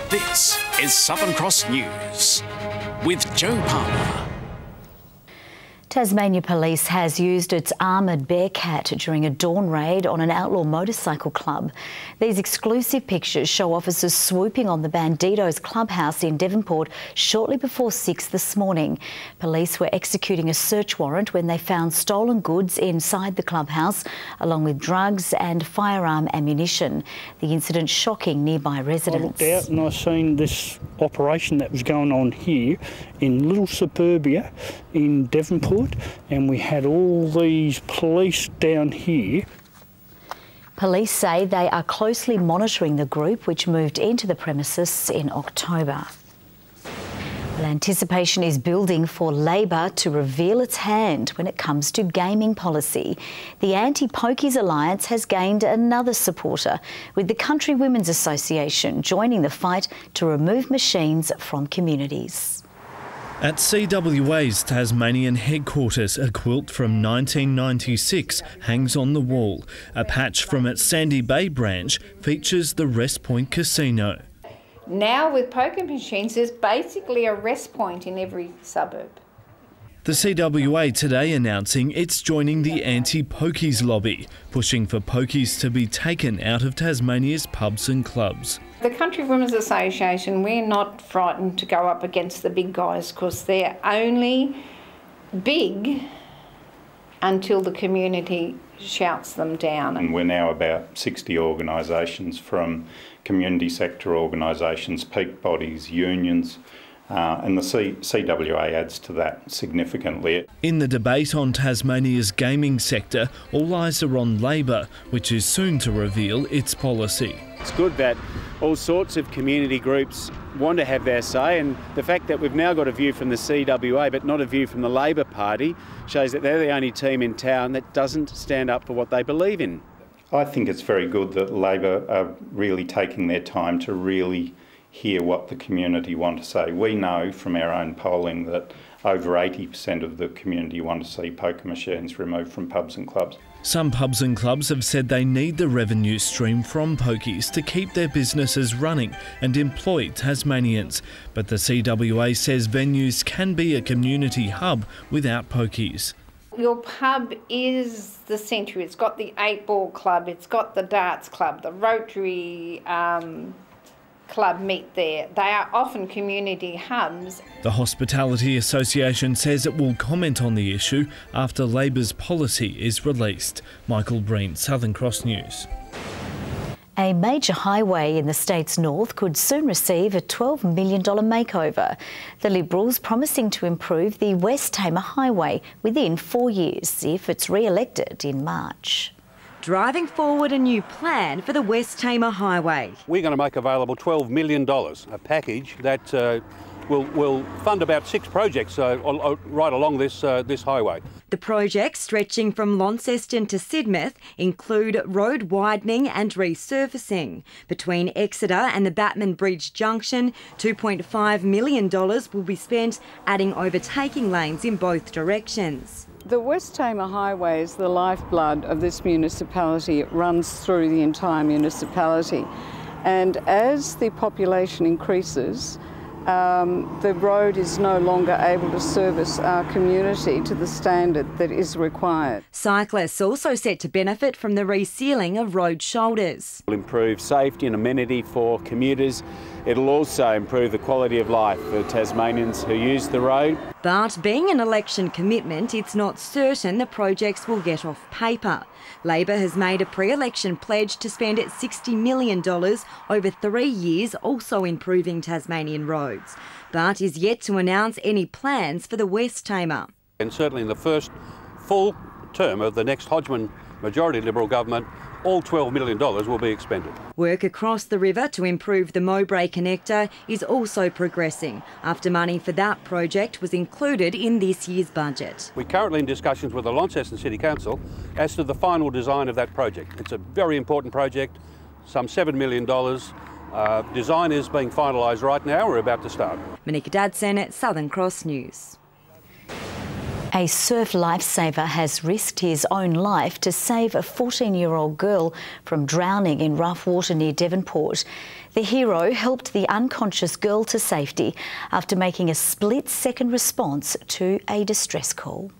This is Southern Cross News with Joe Palmer. Tasmania Police has used its armoured Bearcat during a dawn raid on an outlaw motorcycle club. These exclusive pictures show officers swooping on the Bandidos clubhouse in Devonport shortly before 6 this morning. Police were executing a search warrant when they found stolen goods inside the clubhouse, along with drugs and firearm ammunition. The incident shocking nearby residents. I looked out and I seen this operation that was going on here in little suburbia in Devonport, and we had all these police down here. Police say they are closely monitoring the group, which moved into the premises in October. Well, anticipation is building for Labor to reveal its hand when it comes to gaming policy. The Anti-Pokies Alliance has gained another supporter, with the Country Women's Association joining the fight to remove machines from communities. At CWA's Tasmanian headquarters, a quilt from 1996 hangs on the wall. A patch from its Sandy Bay branch features the Rest Point Casino. Now with poker machines, there's basically a rest point in every suburb. The CWA today announcing it's joining the anti-pokies lobby, pushing for pokies to be taken out of Tasmania's pubs and clubs. The Country Women's Association, we're not frightened to go up against the big guys because they're only big until the community shouts them down. And we're now about 60 organisations, from community sector organisations, peak bodies, unions, and the CWA adds to that significantly. In the debate on Tasmania's gaming sector, all eyes are on Labor, which is soon to reveal its policy. It's good that all sorts of community groups want to have their say, and the fact that we've now got a view from the CWA but not a view from the Labor Party shows that they're the only team in town that doesn't stand up for what they believe in. I think it's very good that Labor are really taking their time to really hear what the community want to say. We know from our own polling that over 80% of the community want to see poker machines removed from pubs and clubs. Some pubs and clubs have said they need the revenue stream from pokies to keep their businesses running and employ Tasmanians. But the CWA says venues can be a community hub without pokies. Your pub is the centre. It's got the 8-ball club, it's got the darts club, the Rotary club meet there. They are often community hubs. The Hospitality Association says it will comment on the issue after Labor's policy is released. Michael Breen, Southern Cross News. A major highway in the state's north could soon receive a $12 million makeover. The Liberals promising to improve the West Tamar Highway within 4 years if it's re-elected in March. Driving forward a new plan for the West Tamar Highway. We're going to make available $12 million, a package that will fund about 6 projects right along this highway. The projects, stretching from Launceston to Sidmouth, include road widening and resurfacing. Between Exeter and the Batman Bridge Junction, $2.5 million will be spent adding overtaking lanes in both directions. The West Tamar Highway is the lifeblood of this municipality. It runs through the entire municipality. And as the population increases, the road is no longer able to service our community to the standard that is required. Cyclists also set to benefit from the resealing of road shoulders. It will improve safety and amenity for commuters. It'll also improve the quality of life for Tasmanians who use the road. But being an election commitment, it's not certain the projects will get off paper. Labor has made a pre-election pledge to spend $60 million over 3 years, also improving Tasmanian roads, but is yet to announce any plans for the West Tamar. And certainly in the first full term of the next Hodgman majority Liberal government, all $12 million will be expended. Work across the river to improve the Mowbray connector is also progressing after money for that project was included in this year's budget. We're currently in discussions with the Launceston City Council as to the final design of that project. It's a very important project, some $7 million. Design is being finalised right now. We're about to start. Monica Dadson, Southern Cross News. A surf lifesaver has risked his own life to save a 14-year-old girl from drowning in rough water near Devonport. The hero helped the unconscious girl to safety after making a split-second response to a distress call.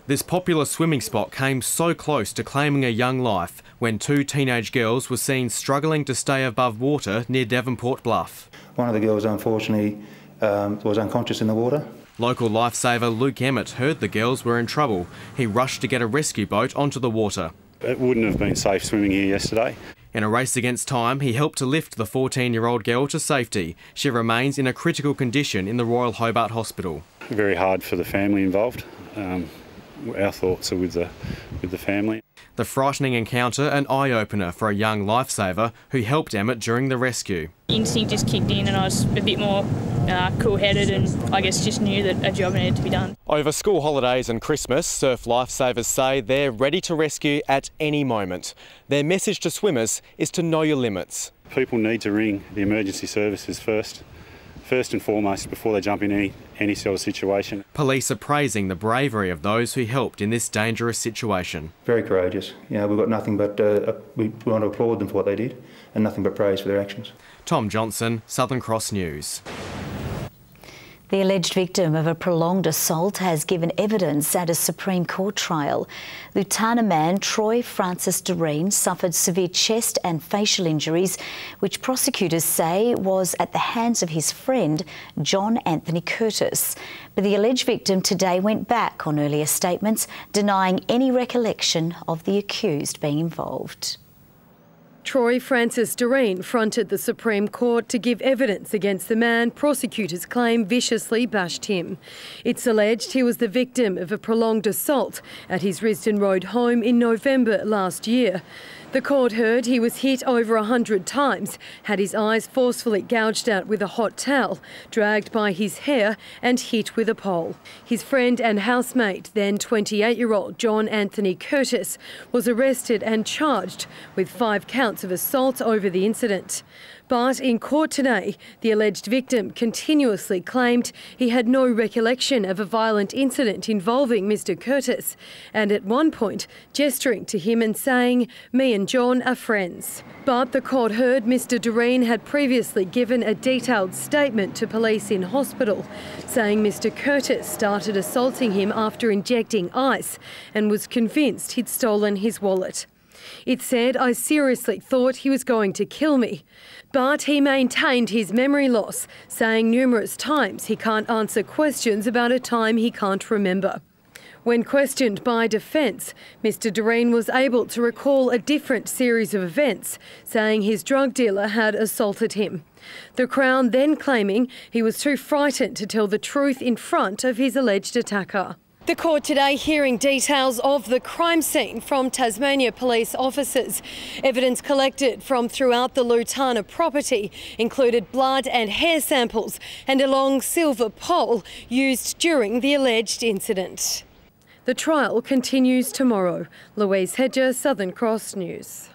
This popular swimming spot came so close to claiming a young life when two teenage girls were seen struggling to stay above water near Devonport Bluff. One of the girls, unfortunately, was unconscious in the water. Local lifesaver Luke Emmett heard the girls were in trouble. He rushed to get a rescue boat onto the water. It wouldn't have been safe swimming here yesterday. In a race against time, he helped to lift the 14-year-old girl to safety. She remains in a critical condition in the Royal Hobart Hospital. Very hard for the family involved. Our thoughts are with the family. The frightening encounter an eye-opener for a young lifesaver who helped Emmett during the rescue. Instinct just kicked in and I was a bit more cool-headed and I guess just knew that a job needed to be done. Over school holidays and Christmas, surf lifesavers say they're ready to rescue at any moment. Their message to swimmers is to know your limits. People need to ring the emergency services first and foremost before they jump in any sort of situation. Police are praising the bravery of those who helped in this dangerous situation. Very courageous. You know, we've got nothing but, we want to applaud them for what they did and nothing but praise for their actions. Tom Johnson, Southern Cross News. The alleged victim of a prolonged assault has given evidence at a Supreme Court trial. Lutana man Troy Francis Doreen suffered severe chest and facial injuries, which prosecutors say was at the hands of his friend, John Anthony Curtis. But the alleged victim today went back on earlier statements, denying any recollection of the accused being involved. Troy Francis Doreen fronted the Supreme Court to give evidence against the man prosecutors claim viciously bashed him. It's alleged he was the victim of a prolonged assault at his Risdon Road home in November last year. The court heard he was hit over 100 times, had his eyes forcefully gouged out with a hot towel, dragged by his hair and hit with a pole. His friend and housemate, then 28-year-old John Anthony Curtis, was arrested and charged with 5 counts of assault over the incident. But in court today, the alleged victim continuously claimed he had no recollection of a violent incident involving Mr Curtis, and at one point gesturing to him and saying, "Me and John are friends." But the court heard Mr Doreen had previously given a detailed statement to police in hospital, saying Mr Curtis started assaulting him after injecting ice and was convinced he'd stolen his wallet. It said, "I seriously thought he was going to kill me." But he maintained his memory loss, saying numerous times he can't answer questions about a time he can't remember. When questioned by defence, Mr Doreen was able to recall a different series of events, saying his drug dealer had assaulted him. The Crown then claiming he was too frightened to tell the truth in front of his alleged attacker. The court today hearing details of the crime scene from Tasmania police officers. Evidence collected from throughout the Lutana property included blood and hair samples and a long silver pole used during the alleged incident. The trial continues tomorrow. Louise Hedger, Southern Cross News.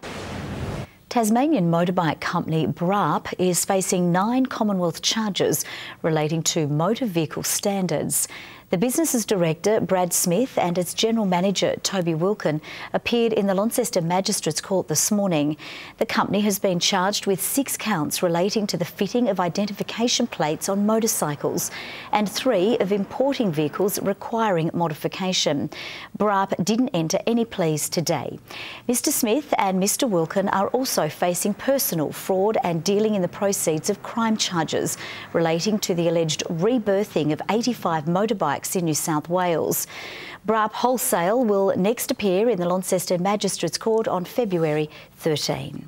Tasmanian motorbike company Braaap is facing 9 Commonwealth charges relating to motor vehicle standards. The business's director, Brad Smith, and its general manager, Toby Wilkin, appeared in the Launceston Magistrates Court this morning. The company has been charged with 6 counts relating to the fitting of identification plates on motorcycles and 3 of importing vehicles requiring modification. Braaap didn't enter any pleas today. Mr Smith and Mr Wilkin are also facing personal fraud and dealing in the proceeds of crime charges relating to the alleged rebirthing of 85 motorbikes in New South Wales. Braaap Wholesale will next appear in the Launceston Magistrates Court on February 13.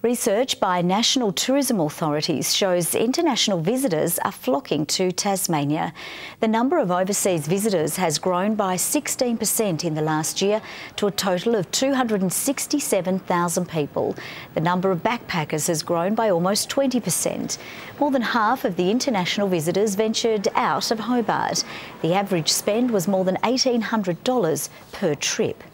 Research by national tourism authorities shows international visitors are flocking to Tasmania. The number of overseas visitors has grown by 16% in the last year to a total of 267,000 people. The number of backpackers has grown by almost 20%. More than half of the international visitors ventured out of Hobart. The average spend was more than $1,800 per trip.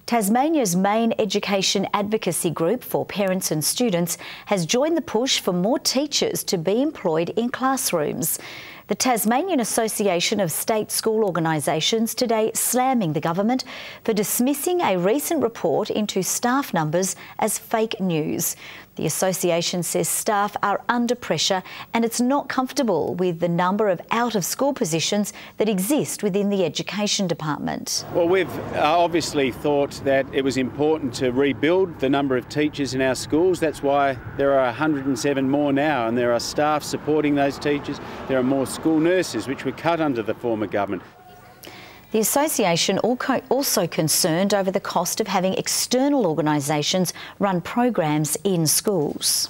Tasmania's main education advocacy group for parents and students has joined the push for more teachers to be employed in classrooms. The Tasmanian Association of State School Organisations today slamming the government for dismissing a recent report into staff numbers as fake news. The association says staff are under pressure and it's not comfortable with the number of out-of-school positions that exist within the Education Department. Well, we've obviously thought that it was important to rebuild the number of teachers in our schools. That's why there are 107 more now, and there are staff supporting those teachers. There are more school nurses, which were cut under the former government. The association also concerned over the cost of having external organisations run programs in schools.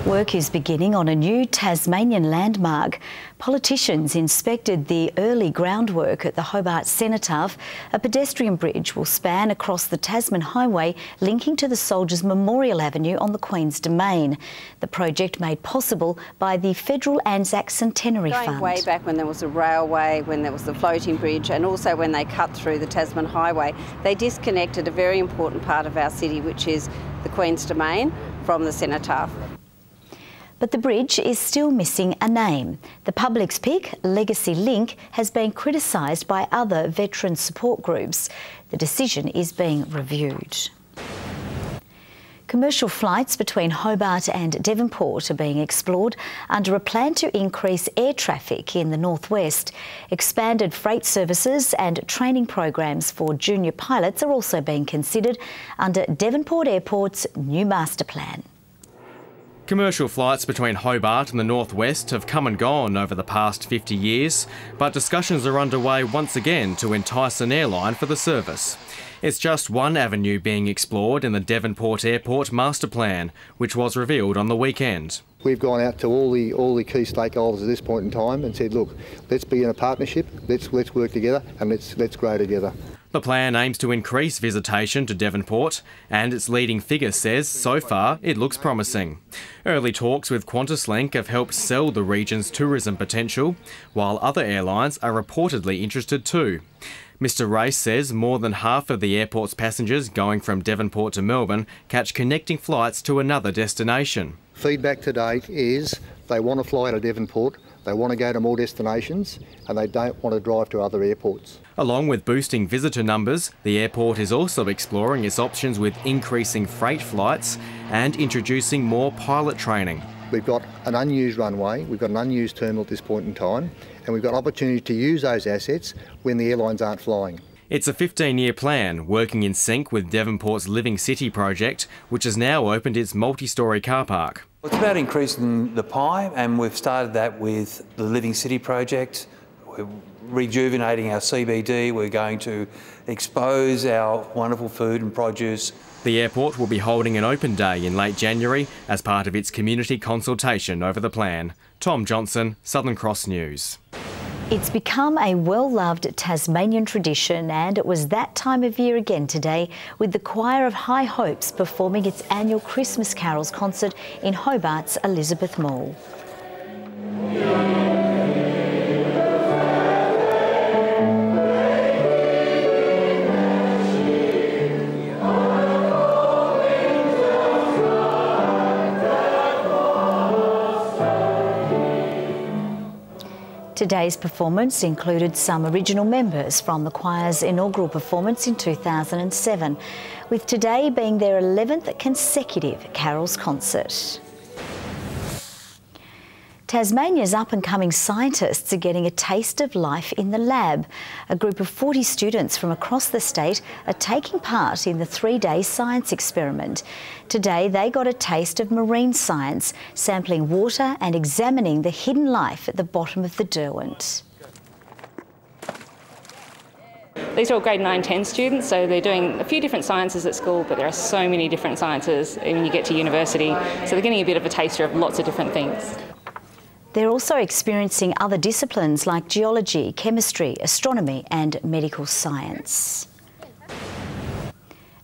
Work is beginning on a new Tasmanian landmark. Politicians inspected the early groundwork at the Hobart Cenotaph. A pedestrian bridge will span across the Tasman Highway linking to the Soldiers Memorial Avenue on the Queen's Domain. The project made possible by the Federal Anzac Centenary Fund. Going way back when there was a railway, when there was the floating bridge, and also when they cut through the Tasman Highway, they disconnected a very important part of our city, which is the Queen's Domain, from the Cenotaph. But the bridge is still missing a name. The public's pick, Legacy Link, has been criticised by other veteran support groups. The decision is being reviewed. Commercial flights between Hobart and Devonport are being explored under a plan to increase air traffic in the northwest. Expanded freight services and training programs for junior pilots are also being considered under Devonport Airport's new master plan. Commercial flights between Hobart and the northwest have come and gone over the past 50 years, but discussions are underway once again to entice an airline for the service. It's just one avenue being explored in the Devonport Airport master plan, which was revealed on the weekend. We've gone out to all the key stakeholders at this point in time and said, look, let's be in a partnership, let's work together and let's grow together. The plan aims to increase visitation to Devonport, and its leading figure says so far it looks promising. Early talks with QantasLink have helped sell the region's tourism potential, while other airlines are reportedly interested too. Mr Race says more than half of the airport's passengers going from Devonport to Melbourne catch connecting flights to another destination. Feedback to date is they want to fly to Devonport, they want to go to more destinations, and they don't want to drive to other airports. Along with boosting visitor numbers, the airport is also exploring its options with increasing freight flights and introducing more pilot training. We've got an unused runway, we've got an unused terminal at this point in time, and we've got opportunity to use those assets when the airlines aren't flying. It's a 15-year plan, working in sync with Devonport's Living City project, which has now opened its multi-storey car park. It's about increasing the pie, and we've started that with the Living City project. We're rejuvenating our CBD, we're going to expose our wonderful food and produce. The airport will be holding an open day in late January as part of its community consultation over the plan. Tom Johnson, Southern Cross News. It's become a well-loved Tasmanian tradition, and it was that time of year again today with the Choir of High Hopes performing its annual Christmas Carols concert in Hobart's Elizabeth Mall. Today's performance included some original members from the choir's inaugural performance in 2007, with today being their 11th consecutive Carols concert. Tasmania's up-and-coming scientists are getting a taste of life in the lab. A group of 40 students from across the state are taking part in the 3-day science experiment. Today they got a taste of marine science, sampling water and examining the hidden life at the bottom of the Derwent. These are all grade 9-10 students, so they're doing a few different sciences at school, but there are so many different sciences when you get to university, so they're getting a bit of a taster of lots of different things. They're also experiencing other disciplines like geology, chemistry, astronomy and medical science.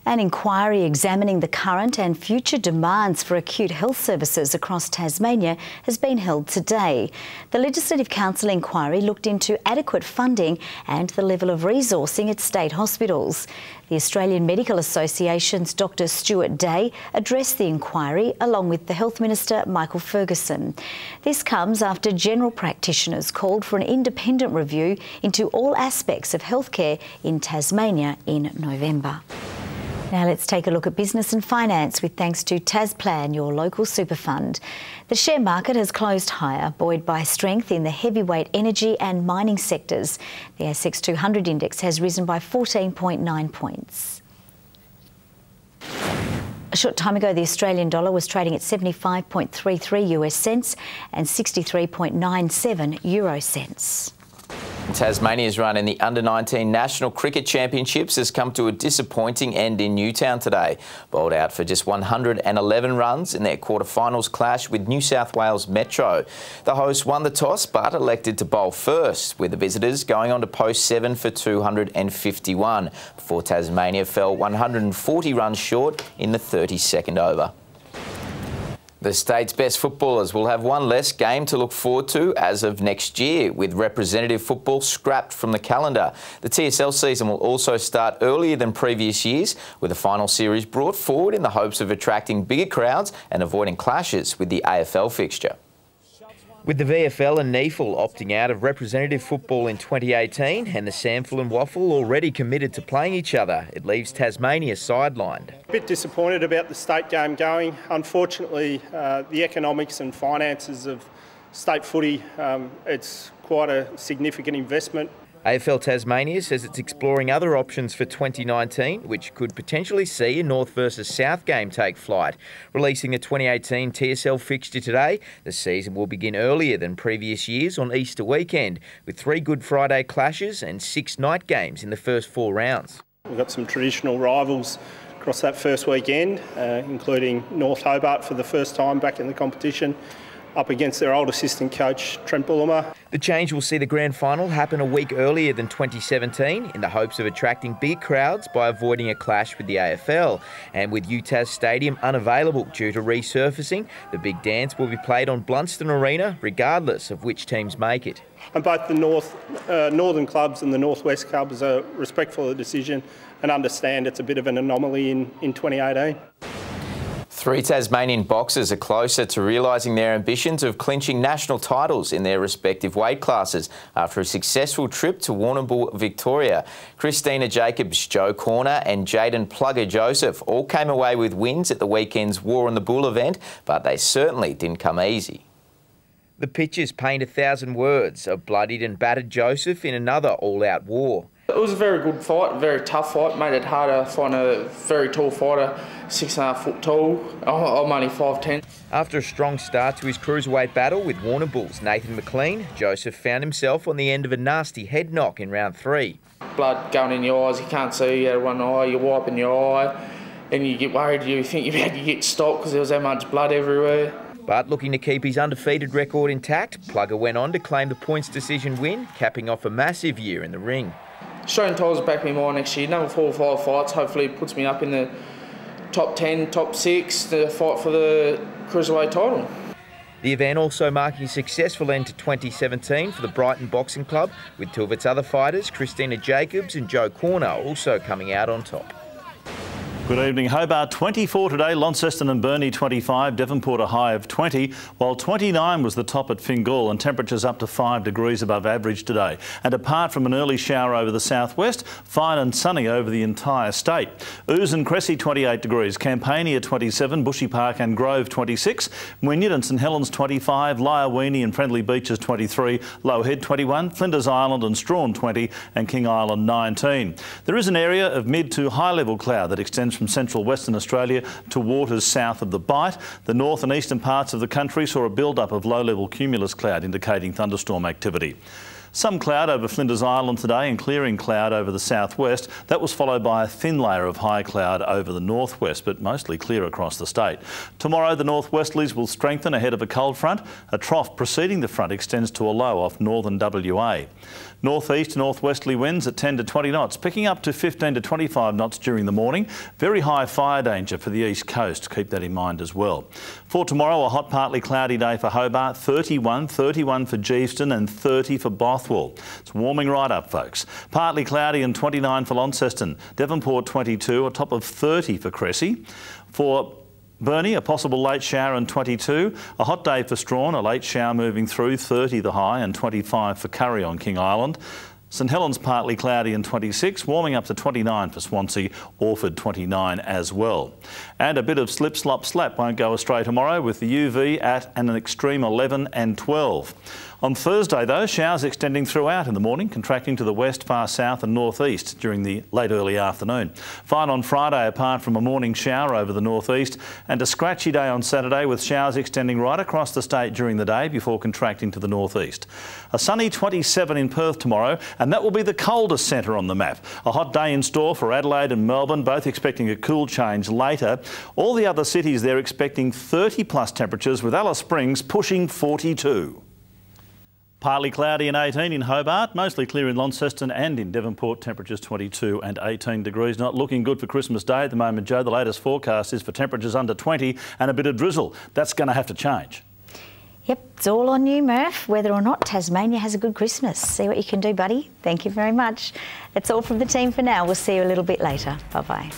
An inquiry examining the current and future demands for acute health services across Tasmania has been held today. The Legislative Council inquiry looked into adequate funding and the level of resourcing at state hospitals. The Australian Medical Association's Dr Stuart Day addressed the inquiry along with the Health Minister Michael Ferguson. This comes after general practitioners called for an independent review into all aspects of healthcare in Tasmania in November. Now let's take a look at business and finance with thanks to Tasplan, your local super fund. The share market has closed higher, buoyed by strength in the heavyweight energy and mining sectors. The ASX 200 index has risen by 14.9 points. A short time ago, the Australian dollar was trading at 75.33 US cents and 63.97 euro cents. Tasmania's run in the Under-19 National Cricket Championships has come to a disappointing end in Newtown today. Bowled out for just 111 runs in their quarterfinals clash with New South Wales Metro. The hosts won the toss but elected to bowl first, with the visitors going on to post 7 for 251 before Tasmania fell 140 runs short in the 32nd over. The state's best footballers will have one less game to look forward to as of next year, with representative football scrapped from the calendar. The TSL season will also start earlier than previous years, with the final series brought forward in the hopes of attracting bigger crowds and avoiding clashes with the AFL fixture. With the VFL and NEAFL opting out of representative football in 2018 and the Samfel and Waffle already committed to playing each other, it leaves Tasmania sidelined. A bit disappointed about the state game going. Unfortunately, the economics and finances of state footy, it's quite a significant investment. AFL Tasmania says it's exploring other options for 2019, which could potentially see a North versus South game take flight. Releasing the 2018 TSL fixture today, the season will begin earlier than previous years on Easter weekend, with 3 Good Friday clashes and 6 night games in the first 4 rounds. We've got some traditional rivals across that first weekend, including North Hobart for the first time back in the competition, up against their old assistant coach, Trent Bullimar. The change will see the grand final happen a week earlier than 2017 in the hopes of attracting big crowds by avoiding a clash with the AFL. And with UTAS Stadium unavailable due to resurfacing, the big dance will be played on Blunston Arena regardless of which teams make it. And both the northern clubs and the northwest clubs are respectful of the decision and understand it's a bit of an anomaly in 2018. 3 Tasmanian boxers are closer to realising their ambitions of clinching national titles in their respective weight classes after a successful trip to Warrnambool, Victoria. Christina Jacobs, Joe Corner and Jaden Plugger Joseph all came away with wins at the weekend's War on the Bull event, but they certainly didn't come easy. The pictures paint 1,000 words of bloodied and battered Joseph in another all-out war. It was a very good fight, a very tough fight. Made it harder finding a very tall fighter, 6.5 foot tall. I'm only 5'10". After a strong start to his cruiserweight battle with Warrnambool's Nathan McLean, Joseph found himself on the end of a nasty head knock in round 3. Blood going in your eyes, you can't see out of one eye, you're wiping your eye, and you get worried, you think you're about to get stopped because there was that much blood everywhere. But looking to keep his undefeated record intact, Plugger went on to claim the points decision win, capping off a massive year in the ring. Australian titles back me more next year. Another 4 or 5 fights. Hopefully it puts me up in the top 10, top 6 to fight for the cruiserweight title. The event also marking a successful end to 2017 for the Brighton Boxing Club, with 2 of its other fighters, Christina Jacobs and Joe Corner, also coming out on top. Good evening. Hobart 24 today, Launceston and Burnie 25, Devonport a high of 20, while 29 was the top at Fingal and temperatures up to 5 degrees above average today. And apart from an early shower over the southwest, fine and sunny over the entire state. Ouse and Cressy 28 degrees, Campania 27, Bushy Park and Grove 26, Wynyard and St Helens 25, Lyawini and Friendly Beaches 23, Low Head 21, Flinders Island and Strawn 20 and King Island 19. There is an area of mid to high level cloud that extends from central Western Australia to waters south of the Bight. The north and eastern parts of the country saw a build-up of low-level cumulus cloud indicating thunderstorm activity. Some cloud over Flinders Island today and clearing cloud over the southwest. That was followed by a thin layer of high cloud over the northwest, but mostly clear across the state. Tomorrow the northwesterlies will strengthen ahead of a cold front. A trough preceding the front extends to a low off northern WA. Northeast northwesterly winds at 10 to 20 knots, picking up to 15 to 25 knots during the morning. Very high fire danger for the east coast. Keep that in mind as well. For tomorrow, a hot, partly cloudy day for Hobart, 31 for Geeston and 30 for Bothwell. It's warming right up, folks. Partly cloudy and 29 for Launceston. Devonport 22, a top of 30 for Cressy. For Burnie, a possible late shower and 22. A hot day for Strawn, a late shower moving through, 30 the high and 25 for Curry on King Island. St Helens partly cloudy and 26, warming up to 29 for Swansea, Orford 29 as well. And a bit of slip, slop, slap won't go astray tomorrow with the UV at an extreme 11 and 12. On Thursday, though, showers extending throughout in the morning, contracting to the west, far south and northeast during the late early afternoon. Fine on Friday, apart from a morning shower over the northeast, and a scratchy day on Saturday with showers extending right across the state during the day before contracting to the northeast. A sunny 27 in Perth tomorrow, and that will be the coldest centre on the map. A hot day in store for Adelaide and Melbourne, both expecting a cool change later. All the other cities, they're expecting 30-plus temperatures, with Alice Springs pushing 42. Partly cloudy and 18 in Hobart, mostly clear in Launceston and in Devonport, temperatures 22 and 18 degrees. Not looking good for Christmas Day at the moment, Joe. The latest forecast is for temperatures under 20 and a bit of drizzle. That's going to have to change. Yep, it's all on you, Murph, whether or not Tasmania has a good Christmas. See what you can do, buddy. Thank you very much. That's all from the team for now. We'll see you a little bit later. Bye-bye.